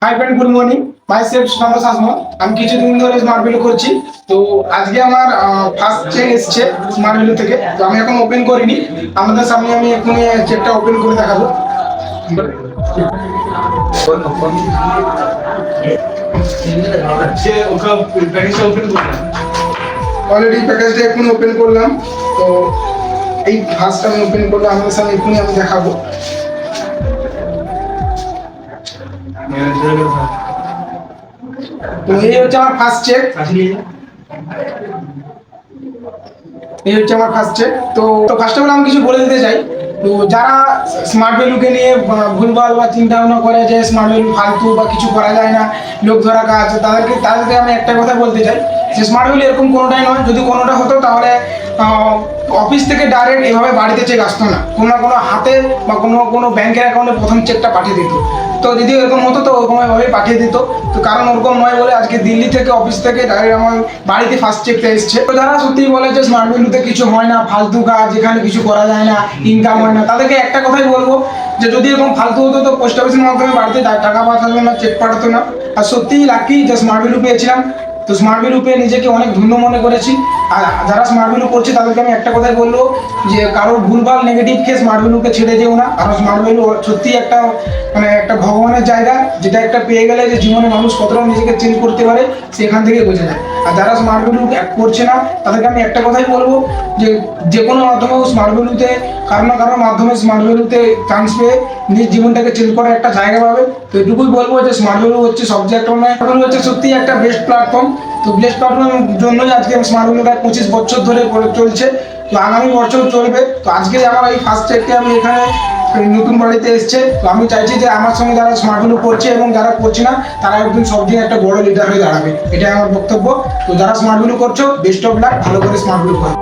High friend, good morning. My self Santosh Asmal. আমি কিছুদিন ধরে স্মার্ট ভ্যালু করছি। তো আজকে আমার ফার্স্ট চেক এসছে স্মার্ট ভ্যালু থেকে। তো আমি এখন ওপেন করিনি, আমাদের সামনে আমি এখন চেকটা ওপেন করে দেখাবো। অলরেডি প্যাকেজটা এখন ওপেন করলাম। তো এই ফার্স্ট আমি ওপেন করলে আমাদের সামনে এখনই আমি দেখাবো। তো এই হচ্ছে আমার ফার্স্ট চেক। এই হচ্ছে আমার ফার্স্ট চেক। তো ফার্স্ট অফ অল আমি কিছু বলে দিতে চাই। তো যারা স্মার্ট ভ্যালুকে নিয়ে ভুলভাল বা চিন্তা ভাবনা করে যে স্মার্ট ভ্যালু ফালতু বা কিছু করা যায় না, লোক ধরা কাজ, তাদেরকে আমি একটা কথা বলতে চাই যে স্মার্ট ভ্যালু এরকম কোনোটাই নয়। যদি কোনোটা হতো তাহলে অফিস থেকে ডাইরেক্ট এভাবে বাড়িতে চেক আসতো না, কোনো না কোনো হাতে বা কোনো ব্যাংকের অ্যাকাউন্টে প্রথম চেকটা পাঠিয়ে দিত। তো যদি এরকম হতো তো ওরকম এভাবেই পাঠিয়ে দিত। তো কারণ ওরকম নয় বলে আজকে দিল্লি থেকে অফিস থেকে ডাইরেক্ট আমার বাড়িতে ফার্স্ট চেকটা এসছে। তো যারা সত্যি বলে যে স্মার্ট ভ্যালুতে কিছু হয় না, ফালতু কাজ, যেখানে কিছু করা যায় না, ইনকাম হয় না, তাদেরকে একটা কথাই বলবো যে যদি এরকম ফালতু হতো তো পোস্ট অফিসের মাধ্যমে বাড়িতে টাকা পাঠাতো না, চেক পাঠাতো না। আর সত্যিই লাকি যে স্মার্ট ভ্যালু পেয়েছিলাম। তো স্মার্ট ভ্যালু পেয়ে নিজেকে অনেক ধন্য মনে করেছি। আর যারা স্মার্ট ভ্যালু করছে তাদেরকে আমি একটা কথাই বলবো যে কারোর ভুলভাল নেগেটিভকে স্মার্ট ভ্যালুকে ছেড়ে যেও না। কারণ স্মার্ট ভ্যালু সত্যি একটা একটা ভগবানের জায়গা, যেটা একটা পেয়ে গেলে যে জীবনে মানুষ কতটা নিজেকে চেঞ্জ করতে পারে সেখান থেকে বোঝা যায়। আর যারা স্মার্ট ভ্যালু করছে না তাদেরকে আমি একটা কথাই বলবো যে কোনো মাধ্যমে স্মার্ট ভ্যালুতে কারো না কারোর মাধ্যমে স্মার্ট ভ্যালুতে চান্স পেয়ে নিজের জীবনটাকে চেঞ্জ করার একটা জায়গা পাবে। তো এটুকুই বলবো যে স্মার্ট ভ্যালু হচ্ছে সাবজেক্ট নয়, স্মার্ট ভ্যালু হচ্ছে সত্যি একটা বেস্ট প্ল্যাটফর্ম। তো বেস্ট প্ল্যাটফর্মের জন্যই আজকে স্মার্ট ভ্যালুটা 25 বছর ধরে চলছে। তো আগামী বছর চলবে। তো আজকে আমার এই ফার্স্ট চেককে আমি এখানে নতুন বাড়িতে এসছে। তো আমি চাইছি যে আমার সঙ্গে যারা স্মার্ট ভ্যালু করছে এবং যারা করছে না তারা একদিন সব দিন একটা বড় লিডার হয়ে দাঁড়াবে, এটাই আমার বক্তব্য। তো যারা স্মার্ট ভ্যালু করছো, বেস্ট অফ লাক, ভালো করে স্মার্ট ভ্যালু করো।